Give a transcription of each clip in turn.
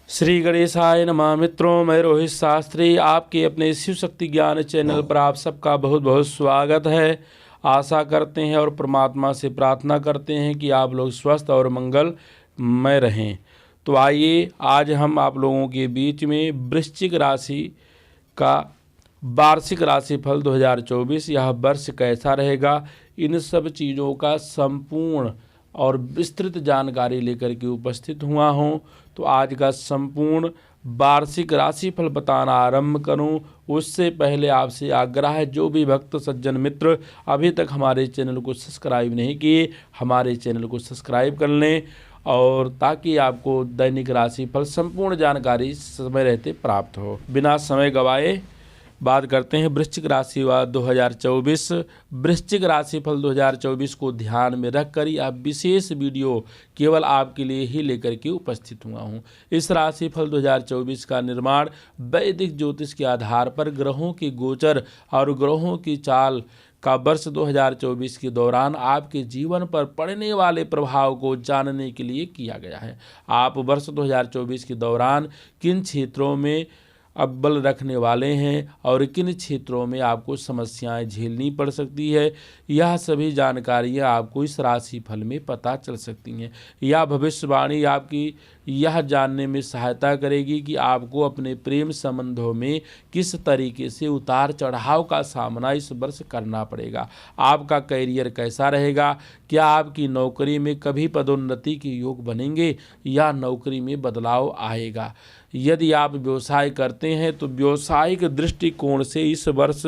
श्री गणेशाय नमः। मित्रों, मैं रोहित शास्त्री आपके अपने शिव शक्ति ज्ञान चैनल पर आप सबका बहुत बहुत स्वागत है। आशा करते हैं और परमात्मा से प्रार्थना करते हैं कि आप लोग स्वस्थ और मंगलमय रहें। तो आइए आज हम आप लोगों के बीच में वृश्चिक राशि का वार्षिक राशिफल 2024 यह वर्ष कैसा रहेगा, इन सब चीज़ों का संपूर्ण और विस्तृत जानकारी लेकर के उपस्थित हुआ हूँ। तो आज का संपूर्ण वार्षिक राशिफल बताना आरंभ करूं, उससे पहले आपसे आग्रह है, जो भी भक्त सज्जन मित्र अभी तक हमारे चैनल को सब्सक्राइब नहीं किए, हमारे चैनल को सब्सक्राइब कर लें, और ताकि आपको दैनिक राशिफल संपूर्ण जानकारी समय रहते प्राप्त हो। बिना समय गवाए बात करते हैं वृश्चिक राशि व 2024 वृश्चिक राशिफल 2024 को ध्यान में रखकर यह विशेष वीडियो केवल आपके लिए ही लेकर के उपस्थित हुआ हूं। इस राशिफल 2024 का निर्माण वैदिक ज्योतिष के आधार पर ग्रहों के गोचर और ग्रहों की चाल का वर्ष 2024 के दौरान आपके जीवन पर पड़ने वाले प्रभाव को जानने के लिए किया गया है। आप वर्ष 2024 के दौरान किन क्षेत्रों में अव्वल रखने वाले हैं और किन क्षेत्रों में आपको समस्याएं झेलनी पड़ सकती है, यह सभी जानकारियां आपको इस राशिफल में पता चल सकती हैं। यह भविष्यवाणी आपकी यह जानने में सहायता करेगी कि आपको अपने प्रेम संबंधों में किस तरीके से उतार चढ़ाव का सामना इस वर्ष करना पड़ेगा। आपका करियर कैसा रहेगा, क्या आपकी नौकरी में कभी पदोन्नति के योग बनेंगे या नौकरी में बदलाव आएगा। यदि आप व्यवसाय करते हैं तो व्यवसायिक दृष्टिकोण से इस वर्ष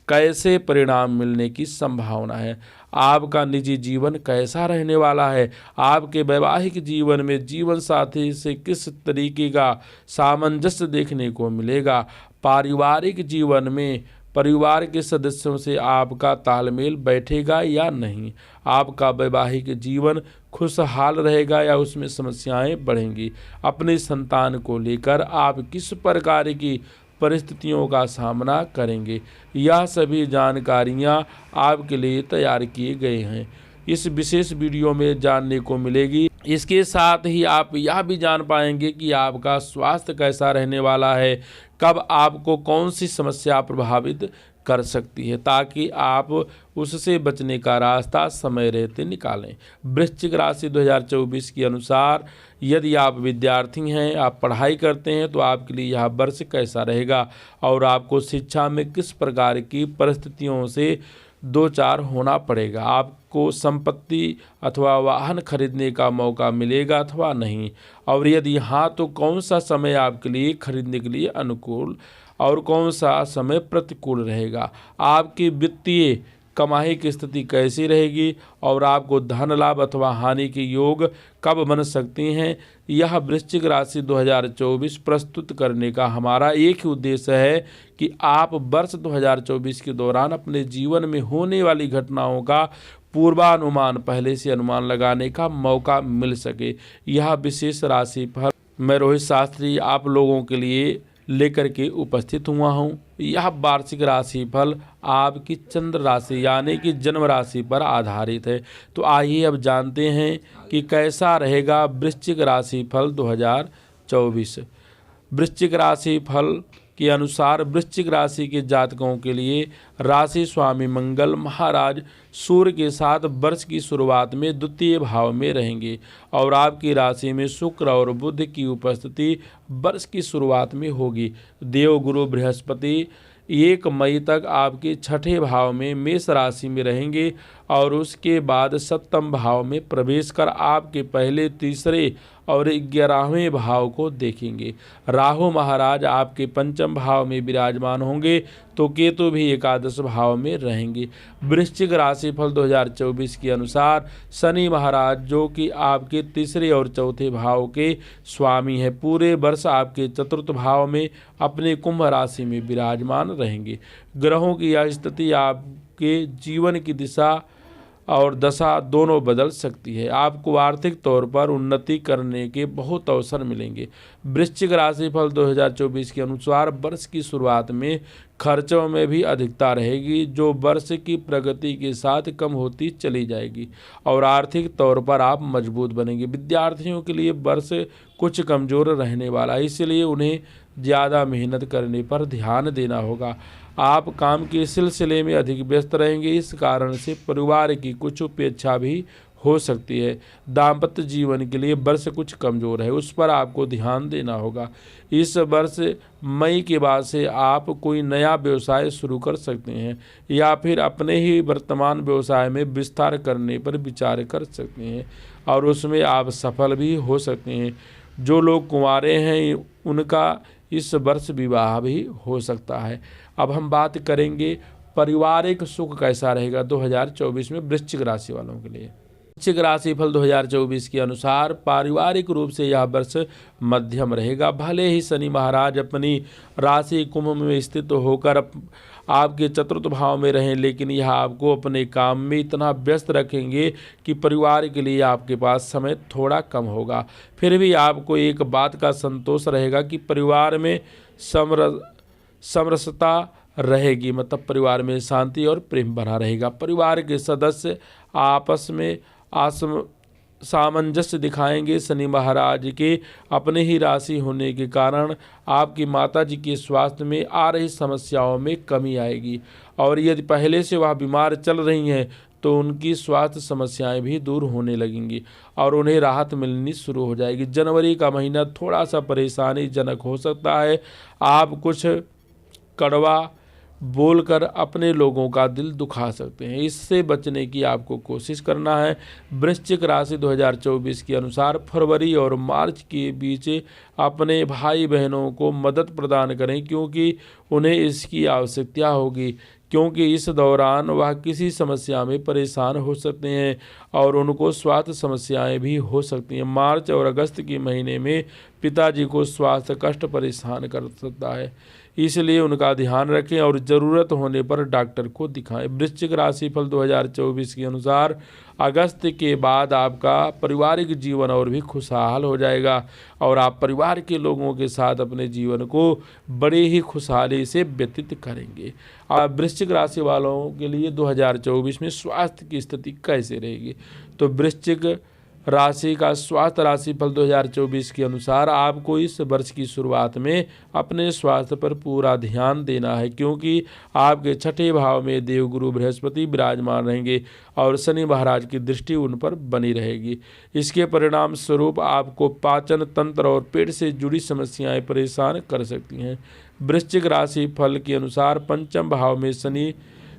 कैसे परिणाम मिलने की संभावना है। आपका निजी जीवन कैसा रहने वाला है, आपके वैवाहिक जीवन में जीवन साथी से किस तरीके का सामंजस्य देखने को मिलेगा। पारिवारिक जीवन में परिवार के सदस्यों से आपका तालमेल बैठेगा या नहीं। आपका वैवाहिक जीवन खुशहाल रहेगा या उसमें समस्याएं बढ़ेंगी। अपने संतान को लेकर आप किस प्रकार की परिस्थितियों का सामना करेंगे, यह सभी जानकारियां आपके लिए तैयार किए गए हैं, इस विशेष वीडियो में जानने को मिलेगी। इसके साथ ही आप यह भी जान पाएंगे कि आपका स्वास्थ्य कैसा रहने वाला है, कब आपको कौन सी समस्या प्रभावित कर सकती है, ताकि आप उससे बचने का रास्ता समय रहते निकालें। वृश्चिक राशि 2024 के अनुसार यदि आप विद्यार्थी हैं, आप पढ़ाई करते हैं, तो आपके लिए यह वर्ष कैसा रहेगा और आपको शिक्षा में किस प्रकार की परिस्थितियों से दो चार होना पड़ेगा। आपको संपत्ति अथवा वाहन खरीदने का मौका मिलेगा अथवा नहीं, और यदि हाँ तो कौन सा समय आपके लिए खरीदने के लिए अनुकूल और कौन सा समय प्रतिकूल रहेगा। आपकी वित्तीय कमाई की स्थिति कैसी रहेगी और आपको धन लाभ अथवा हानि के योग कब बन सकती हैं, यह वृश्चिक राशि 2024 प्रस्तुत करने का हमारा एक ही उद्देश्य है कि आप वर्ष 2024 के दौरान अपने जीवन में होने वाली घटनाओं का पूर्वानुमान पहले से अनुमान लगाने का मौका मिल सके। यह विशेष राशिफल मैं रोहित शास्त्री आप लोगों के लिए लेकर के उपस्थित हुआ हूँ। यह वार्षिक राशिफल आपकी चंद्र राशि यानी कि जन्म राशि पर आधारित है। तो आइए अब जानते हैं कि कैसा रहेगा वृश्चिक राशिफल 2024। वृश्चिक राशिफल के अनुसार वृश्चिक राशि के जातकों के लिए राशि स्वामी मंगल महाराज सूर्य के साथ वर्ष की शुरुआत में द्वितीय भाव में रहेंगे और आपकी राशि में शुक्र और बुध की उपस्थिति वर्ष की शुरुआत में होगी। देवगुरु बृहस्पति 1 मई तक आपके छठे भाव में मेष राशि में रहेंगे और उसके बाद सप्तम भाव में प्रवेश कर आपके पहले, तीसरे और 11वें भाव को देखेंगे। राहु महाराज आपके पंचम भाव में विराजमान होंगे तो केतु भी एकादश भाव में रहेंगे। वृश्चिक राशिफल 2024 के अनुसार शनि महाराज जो कि आपके तीसरे और चौथे भाव के स्वामी हैं, पूरे वर्ष आपके चतुर्थ भाव में अपने कुंभ राशि में विराजमान रहेंगे। ग्रहों की यह स्थिति आपके जीवन की दिशा और दशा दोनों बदल सकती है। आपको आर्थिक तौर पर उन्नति करने के बहुत अवसर मिलेंगे। वृश्चिक राशिफल 2024 के अनुसार वर्ष की शुरुआत में खर्चों में भी अधिकता रहेगी, जो वर्ष की प्रगति के साथ कम होती चली जाएगी और आर्थिक तौर पर आप मजबूत बनेंगे। विद्यार्थियों के लिए वर्ष कुछ कमज़ोर रहने वाला है, इसलिए उन्हें ज़्यादा मेहनत करने पर ध्यान देना होगा। आप काम के सिलसिले में अधिक व्यस्त रहेंगे, इस कारण से परिवार की कुछ उपेक्षा भी हो सकती है। दाम्पत्य जीवन के लिए वर्ष कुछ कमज़ोर है, उस पर आपको ध्यान देना होगा। इस वर्ष मई के बाद से आप कोई नया व्यवसाय शुरू कर सकते हैं या फिर अपने ही वर्तमान व्यवसाय में विस्तार करने पर विचार कर सकते हैं और उसमें आप सफल भी हो सकते हैं। जो लोग कुंवारे हैं उनका इस वर्ष विवाह भी हो सकता है। अब हम बात करेंगे पारिवारिक सुख कैसा रहेगा 2024 में वृश्चिक राशि वालों के लिए। वृश्चिक राशि फल 2024 के अनुसार पारिवारिक रूप से यह वर्ष मध्यम रहेगा। भले ही शनि महाराज अपनी राशि कुंभ में स्थित होकर आपके चतुर्थ भाव में रहें, लेकिन यह आपको अपने काम में इतना व्यस्त रखेंगे कि परिवार के लिए आपके पास समय थोड़ा कम होगा। फिर भी आपको एक बात का संतोष रहेगा कि परिवार में समरसता रहेगी, मतलब परिवार में शांति और प्रेम बना रहेगा। परिवार के सदस्य आपस में सामंजस्य दिखाएंगे। शनि महाराज के अपने ही राशि होने के कारण आपकी माता जी के स्वास्थ्य में आ रही समस्याओं में कमी आएगी और यदि पहले से वह बीमार चल रही हैं तो उनकी स्वास्थ्य समस्याएं भी दूर होने लगेंगी और उन्हें राहत मिलनी शुरू हो जाएगी। जनवरी का महीना थोड़ा सा परेशानीजनक हो सकता है। आप कुछ कड़वा बोलकर अपने लोगों का दिल दुखा सकते हैं, इससे बचने की आपको कोशिश करना है। वृश्चिक राशि 2024 के अनुसार फरवरी और मार्च के बीच अपने भाई बहनों को मदद प्रदान करें क्योंकि उन्हें इसकी आवश्यकता होगी, क्योंकि इस दौरान वह किसी समस्या में परेशान हो सकते हैं और उनको स्वास्थ्य समस्याएं भी हो सकती हैं। मार्च और अगस्त के महीने में पिताजी को स्वास्थ्य कष्ट परेशान कर सकता है, इसलिए उनका ध्यान रखें और ज़रूरत होने पर डॉक्टर को दिखाएं। वृश्चिक राशि फल 2024 के अनुसार अगस्त के बाद आपका पारिवारिक जीवन और भी खुशहाल हो जाएगा और आप परिवार के लोगों के साथ अपने जीवन को बड़े ही खुशहाली से व्यतीत करेंगे। अब वृश्चिक राशि वालों के लिए 2024 में स्वास्थ्य की स्थिति कैसे रहेगी, तो वृश्चिक राशि का स्वास्थ्य राशि फल 2024 के अनुसार आपको इस वर्ष की शुरुआत में अपने स्वास्थ्य पर पूरा ध्यान देना है, क्योंकि आपके छठे भाव में देवगुरु बृहस्पति विराजमान रहेंगे और शनि महाराज की दृष्टि उन पर बनी रहेगी। इसके परिणाम स्वरूप आपको पाचन तंत्र और पेट से जुड़ी समस्याएं परेशान कर सकती हैं। वृश्चिक राशि फल के अनुसार पंचम भाव में शनि,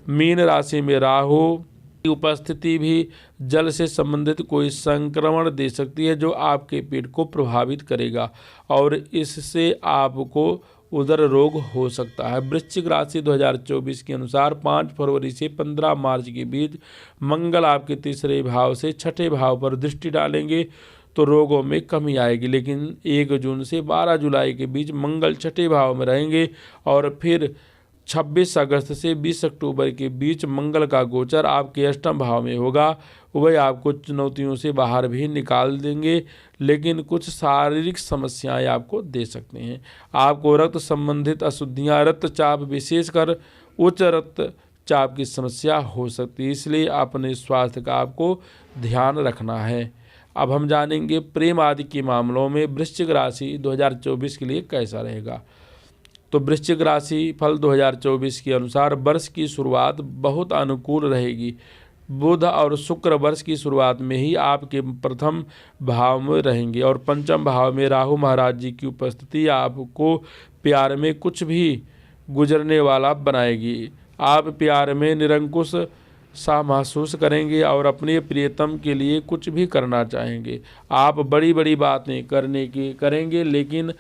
मीन राशि में राहु की उपस्थिति भी जल से संबंधित कोई संक्रमण दे सकती है जो आपके पेट को प्रभावित करेगा और इससे आपको उदर रोग हो सकता है। वृश्चिक राशि 2024 के अनुसार 5 फरवरी से 15 मार्च के बीच मंगल आपके तीसरे भाव से छठे भाव पर दृष्टि डालेंगे तो रोगों में कमी आएगी, लेकिन 1 जून से 12 जुलाई के बीच मंगल छठे भाव में रहेंगे और फिर 26 अगस्त से 20 अक्टूबर के बीच मंगल का गोचर आपके अष्टम भाव में होगा। वह आपको चुनौतियों से बाहर भी निकाल देंगे, लेकिन कुछ शारीरिक समस्याएं आपको दे सकते हैं। आपको रक्त संबंधित अशुद्धियां, रक्तचाप, विशेषकर उच्च रक्तचाप की समस्या हो सकती है, इसलिए अपने स्वास्थ्य का आपको ध्यान रखना है। अब हम जानेंगे प्रेम आदि के मामलों में वृश्चिक राशि 2024 के लिए कैसा रहेगा। तो वृश्चिक राशि फल 2024 के अनुसार वर्ष की शुरुआत बहुत अनुकूल रहेगी। बुध और शुक्र वर्ष की शुरुआत में ही आपके प्रथम भाव में रहेंगे और पंचम भाव में राहु महाराज जी की उपस्थिति आपको प्यार में कुछ भी गुजरने वाला बनाएगी। आप प्यार में निरंकुश सा महसूस करेंगे और अपने प्रियतम के लिए कुछ भी करना चाहेंगे। आप बड़ी बड़ी बातें करेंगे, लेकिन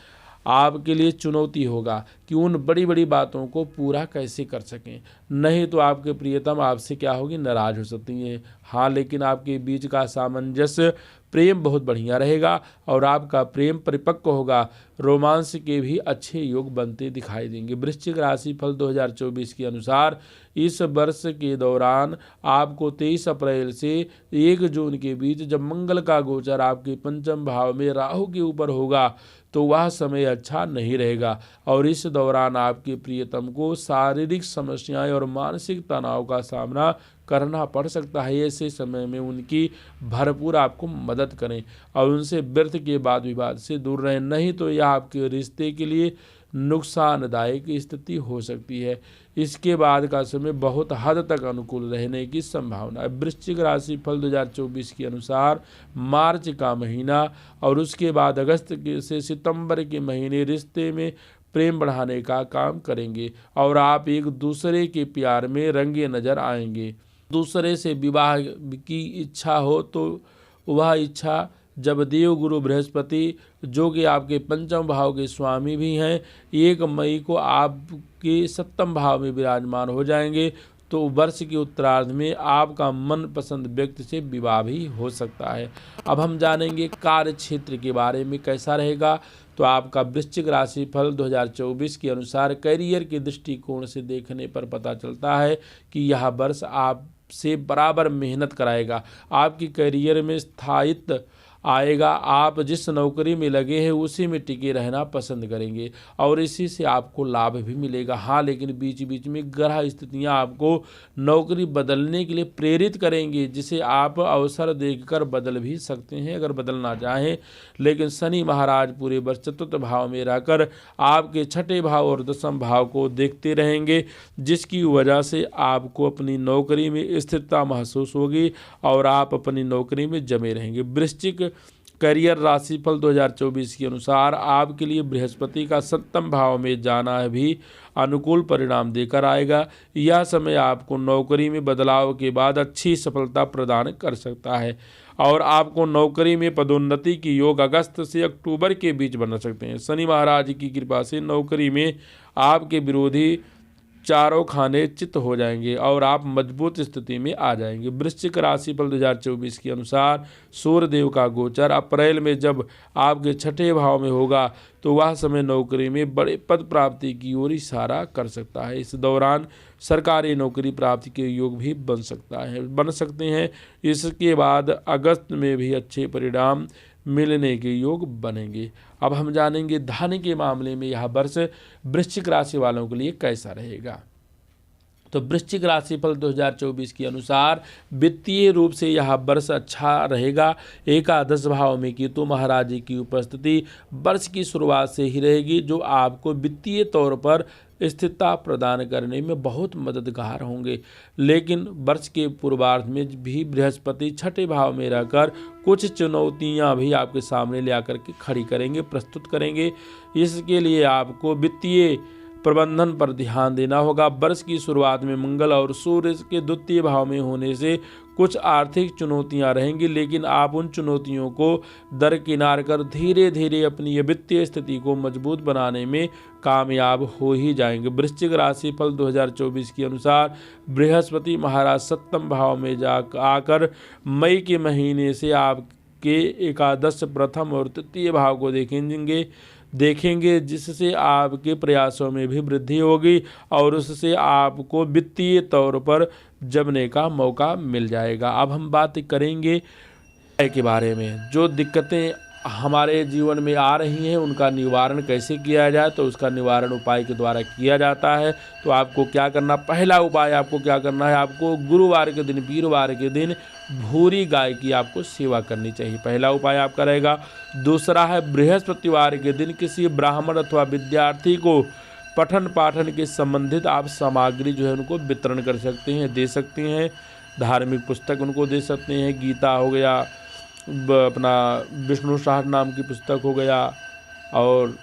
आपके लिए चुनौती होगा कि उन बड़ी बड़ी बातों को पूरा कैसे कर सकें, नहीं तो आपके प्रियतम आपसे क्या होगी, नाराज हो सकती हैं। हाँ, लेकिन आपके बीच का सामंजस्य प्रेम बहुत बढ़िया रहेगा और आपका प्रेम परिपक्व होगा। रोमांस के भी अच्छे योग बनते दिखाई देंगे। वृश्चिक राशि फल 2024 के अनुसार इस वर्ष के दौरान आपको 23 अप्रैल से 1 जून के बीच जब मंगल का गोचर आपके पंचम भाव में राहु के ऊपर होगा तो वह समय अच्छा नहीं रहेगा और इस दौरान आपके प्रियतम को शारीरिक समस्याएं और मानसिक तनाव का सामना करना पड़ सकता है। ऐसे समय में उनकी भरपूर आपको मदद करें और उनसे व्यर्थ के वाद विवाद से दूर रहें, नहीं तो यह आपके रिश्ते के लिए नुकसानदायक स्थिति हो सकती है। इसके बाद का समय बहुत हद तक अनुकूल रहने की संभावना है। वृश्चिक राशि फल 2024 के अनुसार मार्च का महीना और उसके बाद अगस्त से सितंबर के महीने रिश्ते में प्रेम बढ़ाने का काम करेंगे और आप एक दूसरे के प्यार में रंगे नजर आएंगे। दूसरे से विवाह की इच्छा हो तो वह इच्छा जब देव गुरु बृहस्पति, जो कि आपके पंचम भाव के स्वामी भी हैं, 1 मई को आपके सप्तम भाव में विराजमान हो जाएंगे, तो वर्ष के उत्तरार्ध में आपका मनपसंद व्यक्ति से विवाह भी हो सकता है। अब हम जानेंगे कार्य क्षेत्र के बारे में कैसा रहेगा। तो आपका वृश्चिक राशि फल 2024 के अनुसार करियर के दृष्टिकोण से देखने पर पता चलता है कि यह वर्ष आपसे बराबर मेहनत कराएगा। आपकी करियर में स्थायित्व आएगा। आप जिस नौकरी में लगे हैं उसी में टिके रहना पसंद करेंगे और इसी से आपको लाभ भी मिलेगा। हाँ, लेकिन बीच बीच में ग्रह स्थितियां आपको नौकरी बदलने के लिए प्रेरित करेंगी, जिसे आप अवसर देखकर बदल भी सकते हैं अगर बदलना चाहें। लेकिन शनि महाराज पूरे वर्ष चतुर्थ भाव में रहकर आपके छठे भाव और दसम भाव को देखते रहेंगे, जिसकी वजह से आपको अपनी नौकरी में स्थिरता महसूस होगी और आप अपनी नौकरी में जमे रहेंगे। वृश्चिक करियर राशिफल 2024 के अनुसार आपके लिए बृहस्पति का सप्तम भाव में जाना भी अनुकूल परिणाम देकर आएगा। यह समय आपको नौकरी में बदलाव के बाद अच्छी सफलता प्रदान कर सकता है और आपको नौकरी में पदोन्नति की योग अगस्त से अक्टूबर के बीच बन सकते हैं। शनि महाराज की कृपा से नौकरी में आपके विरोधी चारों खाने चित हो जाएंगे और आप मजबूत स्थिति में आ जाएंगे। वृश्चिक राशिफल 2024 के अनुसार सूर्यदेव का गोचर अप्रैल में जब आपके छठे भाव में होगा तो वह समय नौकरी में बड़े पद प्राप्ति की ओर इशारा कर सकता है। इस दौरान सरकारी नौकरी प्राप्ति के योग भी बन सकते हैं। इसके बाद अगस्त में भी अच्छे परिणाम मिलने के योग बनेंगे। अब हम जानेंगे धन के मामले में यह वर्ष वृश्चिक राशि वालों के लिए कैसा रहेगा। तो वृश्चिक राशिफल 2024 के अनुसार वित्तीय रूप से यह वर्ष अच्छा रहेगा। एकादश भाव में केतु महाराज जी की उपस्थिति वर्ष की शुरुआत से ही रहेगी, जो आपको वित्तीय तौर पर स्थिरता प्रदान करने में बहुत मददगार होंगे। लेकिन वर्ष के पूर्वार्ध में भी बृहस्पति छठे भाव में रहकर कुछ चुनौतियां भी आपके सामने ले आकर के खड़ी करेंगे, प्रस्तुत करेंगे। इसके लिए आपको वित्तीय प्रबंधन पर ध्यान देना होगा। वर्ष की शुरुआत में मंगल और सूर्य के द्वितीय भाव में होने से कुछ आर्थिक चुनौतियां रहेंगी, लेकिन आप उन चुनौतियों को दरकिनार कर धीरे धीरे अपनी वित्तीय स्थिति को मजबूत बनाने में कामयाब हो ही जाएंगे। वृश्चिक राशि फल 2024 के अनुसार बृहस्पति महाराज सप्तम भाव में आकर मई के महीने से आपके एकादश प्रथम और तृतीय भाव को देखेंगे, जिससे आपके प्रयासों में भी वृद्धि होगी और उससे आपको वित्तीय तौर पर जमने का मौका मिल जाएगा। अब हम बात करेंगे के बारे में। जो दिक्कतें हमारे जीवन में आ रही हैं उनका निवारण कैसे किया जाए, तो उसका निवारण उपाय के द्वारा किया जाता है। तो आपको क्या करना, पहला उपाय आपको क्या करना है, आपको गुरुवार के दिन, वीरवार के दिन भूरी गाय की आपको सेवा करनी चाहिए। पहला उपाय आपका रहेगा। दूसरा है बृहस्पतिवार के दिन किसी ब्राह्मण अथवा विद्यार्थी को पठन पाठन के संबंधित आप सामग्री जो है उनको वितरण कर सकते हैं, दे सकते हैं। धार्मिक पुस्तक उनको दे सकते हैं, गीता हो गया, अपना विष्णु सहस्त्र नाम की पुस्तक हो गया, और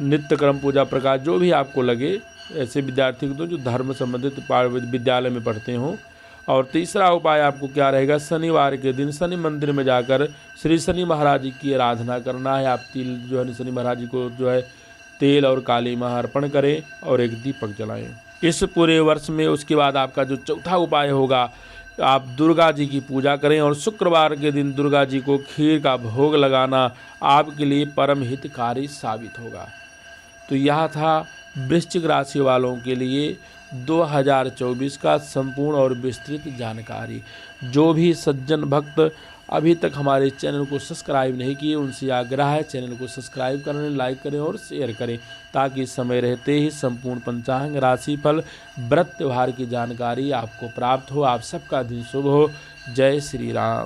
नित्य क्रम पूजा प्रकाश, जो भी आपको लगे ऐसे विद्यार्थी को दो जो धर्म संबंधित विद्यालय में पढ़ते हों। और तीसरा उपाय आपको क्या रहेगा, शनिवार के दिन शनि मंदिर में जाकर श्री शनि महाराज जी की आराधना करना है। आप तिल जो है शनि महाराज जी को जो है तेल और काली माह अर्पण करें और एक दीपक जलाएं इस पूरे वर्ष में। उसके बाद आपका जो चौथा उपाय होगा, आप दुर्गा जी की पूजा करें और शुक्रवार के दिन दुर्गा जी को खीर का भोग लगाना आपके लिए परम हितकारी साबित होगा। तो यह था वृश्चिक राशि वालों के लिए 2024 का संपूर्ण और विस्तृत जानकारी। जो भी सज्जन भक्त अभी तक हमारे चैनल को सब्सक्राइब नहीं किए उनसे आग्रह है चैनल को सब्सक्राइब करें, लाइक करें और शेयर करें, ताकि समय रहते ही संपूर्ण पंचांग, राशिफल, व्रत त्यौहार की जानकारी आपको प्राप्त हो। आप सबका दिन शुभ हो। जय श्री राम।